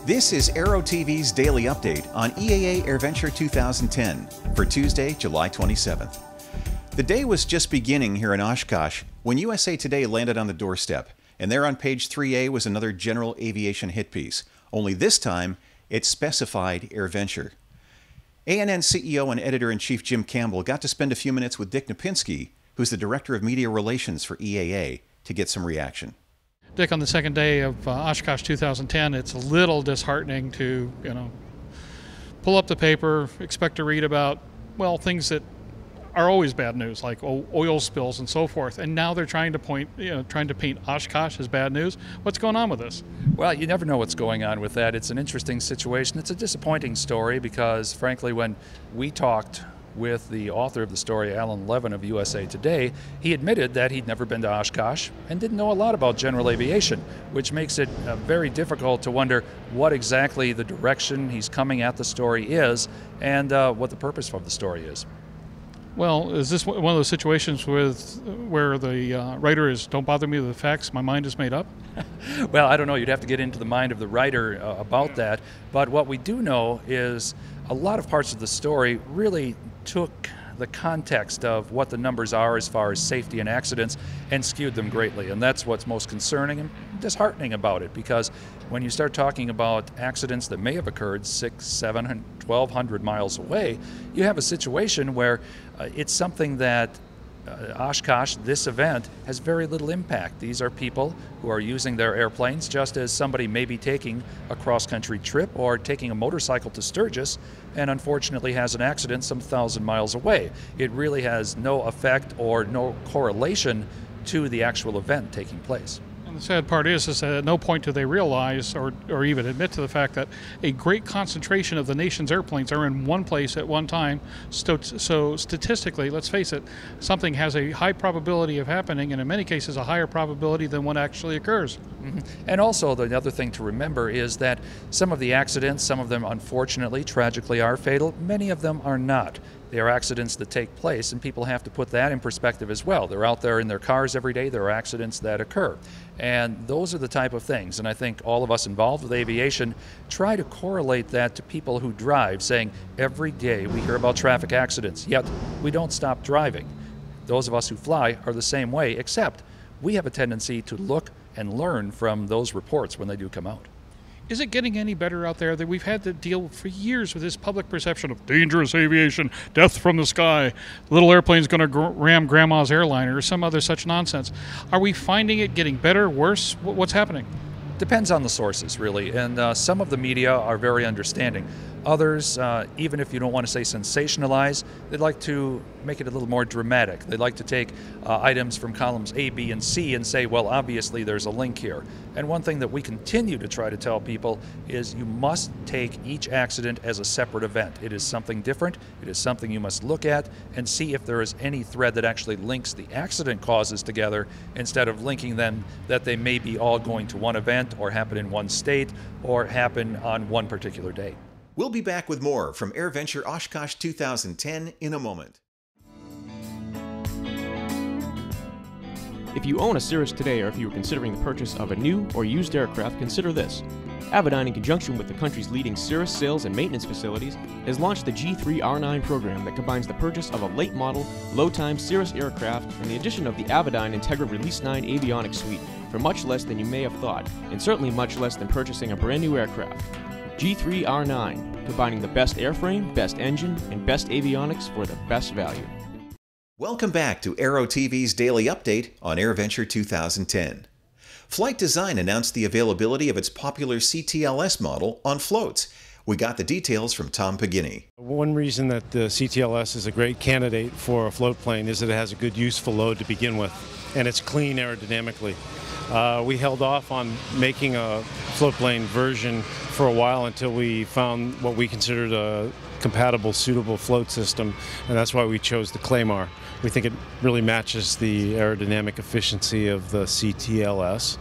This is Aero-TV's daily update on EAA AirVenture 2010 for Tuesday, July 27th. The day was just beginning here in Oshkosh when USA Today landed on the doorstep, and there on page 3A was another general aviation hit piece, only this time it specified AirVenture. ANN CEO and editor-in-chief Jim Campbell got to spend a few minutes with Dick Napinski, who's the director of media relations for EAA, to get some reaction. Dick, on the second day of Oshkosh 2010, it's a little disheartening to, pull up the paper, expect to read about, well, things that are always bad news, like oil spills and so forth. And now they're trying to paint Oshkosh as bad news. What's going on with this? Well, you never know what's going on with that. It's an interesting situation. It's a disappointing story because, frankly, when we talked with the author of the story, Levin of USA Today, he admitted that he'd never been to Oshkosh and didn't know a lot about general aviation, which makes it very difficult to wonder what exactly the direction he's coming at the story is and what the purpose of the story is. Well, is this one of those situations where the writer is, don't bother me with the facts, my mind is made up? Well, I don't know. You'd have to get into the mind of the writer about that. But what we do know is a lot of parts of the story really took the context of what the numbers are as far as safety and accidents and skewed them greatly. And that's what's most concerning and disheartening about it, because when you start talking about accidents that may have occurred 600, 700, 1,200 miles away, you have a situation where it's something that Oshkosh, this event, has very little impact. These are people who are using their airplanes just as somebody may be taking a cross-country trip or taking a motorcycle to Sturgis and unfortunately has an accident some 1,000 miles away. It really has no effect or no correlation to the actual event taking place. And the sad part is that at no point do they realize or even admit to the fact that a great concentration of the nation's airplanes are in one place at one time. So statistically, let's face it, something has a high probability of happening, and in many cases a higher probability than what actually occurs. Mm-hmm. And also the other thing to remember is that some of the accidents, some of them unfortunately, tragically are fatal, many of them are not. They are accidents that take place, and people have to put that in perspective as well. They're out there in their cars every day. There are accidents that occur. And those are the type of things. And I think all of us involved with aviation try to correlate that to people who drive, saying every day we hear about traffic accidents, yet we don't stop driving. Those of us who fly are the same way, except we have a tendency to look and learn from those reports when they do come out. Is it getting any better out there? That we've had to deal for years with this public perception of dangerous aviation, death from the sky, little airplane's going to ram grandma's airliner, or some other such nonsense. Are we finding it getting better, worse? What's happening? Depends on the sources, really, and some of the media are very understanding. Others, even if you don't want to say sensationalized, they'd like to make it a little more dramatic. They'd like to take items from columns A, B, and C and say, well, obviously there's a link here. And one thing that we continue to try to tell people is you must take each accident as a separate event. It is something different. It is something you must look at and see if there is any thread that actually links the accident causes together, instead of linking them that they may be all going to one event or happen in one state or happen on one particular day. We'll be back with more from AirVenture Oshkosh 2010 in a moment. If you own a Cirrus today, or if you are considering the purchase of a new or used aircraft, consider this. Aviation, in conjunction with the country's leading Cirrus sales and maintenance facilities, has launched the G3R9 program that combines the purchase of a late-model, low-time Cirrus aircraft and the addition of the Aviation Integra Release 9 avionics suite for much less than you may have thought, and certainly much less than purchasing a brand new aircraft. G3R9, combining the best airframe, best engine, and best avionics for the best value. Welcome back to Aero-TV's daily update on AirVenture 2010. Flight Design announced the availability of its popular CTLS model on floats. We got the details from Tom Pagini. One reason that the CTLS is a great candidate for a float plane is that it has a good useful load to begin with, and it's clean aerodynamically. We held off on making a float plane version for a while until we found what we considered a compatible, suitable float system, and that's why we chose the Claymar. We think it really matches the aerodynamic efficiency of the CTLS,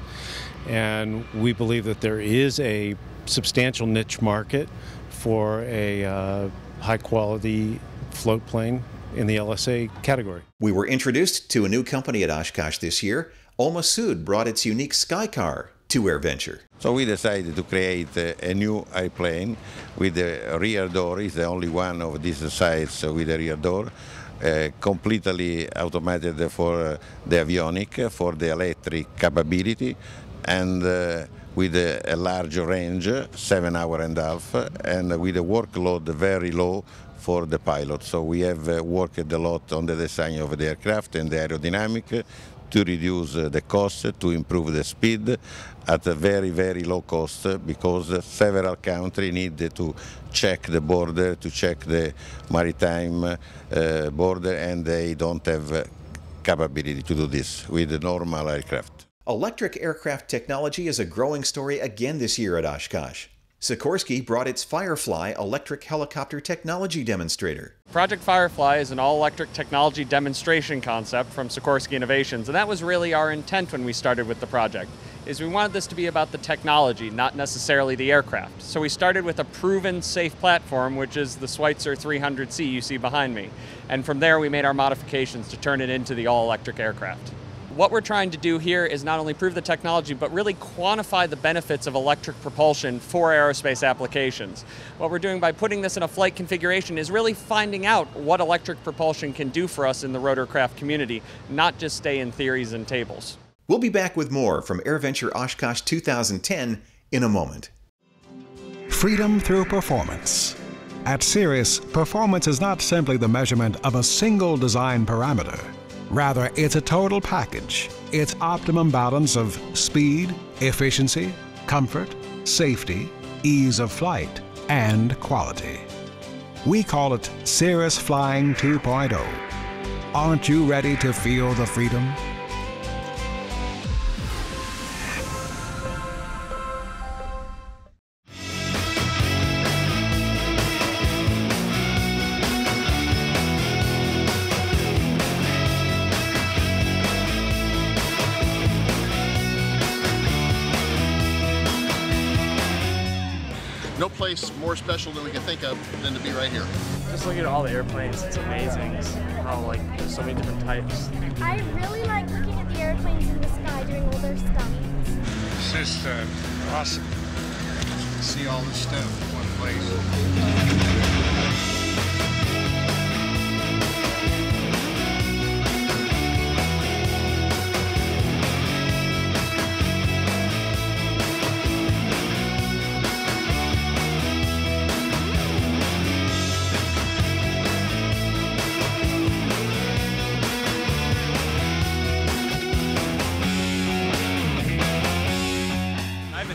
and we believe that there is a substantial niche market for a high-quality float plane in the LSA category. We were introduced to a new company at Oshkosh this year. Massoud brought its unique Sky Car, to AirVenture. So we decided to create a new airplane with a rear door. It's the only one of this size with a rear door. Completely automated for the avionic, for the electric capability, and with a large range, 7 hours and a half, and with a workload very low for the pilot. So we have worked a lot on the design of the aircraft and the aerodynamic to reduce the cost, to improve the speed at a very, very low cost, because several countries need to check the border, to check the maritime border, and they don't have capability to do this with the normal aircraft. Electric aircraft technology is a growing story again this year at Oshkosh. Sikorsky brought its Firefly electric helicopter technology demonstrator. Project Firefly is an all-electric technology demonstration concept from Sikorsky Innovations, and that was really our intent when we started with the project, is we wanted this to be about the technology, not necessarily the aircraft. So we started with a proven safe platform, which is the Schweitzer 300C you see behind me, and from there we made our modifications to turn it into the all-electric aircraft. What we're trying to do here is not only prove the technology, but really quantify the benefits of electric propulsion for aerospace applications. What we're doing by putting this in a flight configuration is really finding out what electric propulsion can do for us in the rotorcraft community, not just stay in theories and tables. We'll be back with more from AirVenture Oshkosh 2010 in a moment. Freedom through performance. At Cirrus, performance is not simply the measurement of a single design parameter. Rather, it's a total package. It's optimum balance of speed, efficiency, comfort, safety, ease of flight, and quality. We call it Cirrus Flying 2.0. Aren't you ready to feel the freedom? No place more special than we can think of than to be right here. Just looking at all the airplanes, it's amazing how there's so many different types. I really like looking at the airplanes in the sky doing all their stunts. It's just awesome to see all this stuff in one place.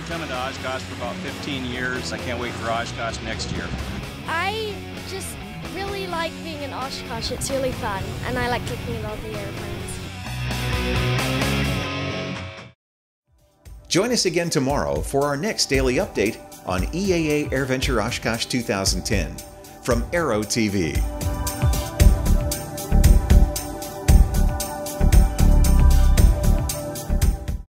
Coming to Oshkosh for about 15 years. I can't wait for Oshkosh next year. I just really like being in Oshkosh. It's really fun, and I like looking at all the airplanes. Join us again tomorrow for our next daily update on EAA AirVenture Oshkosh 2010 from Aero-TV.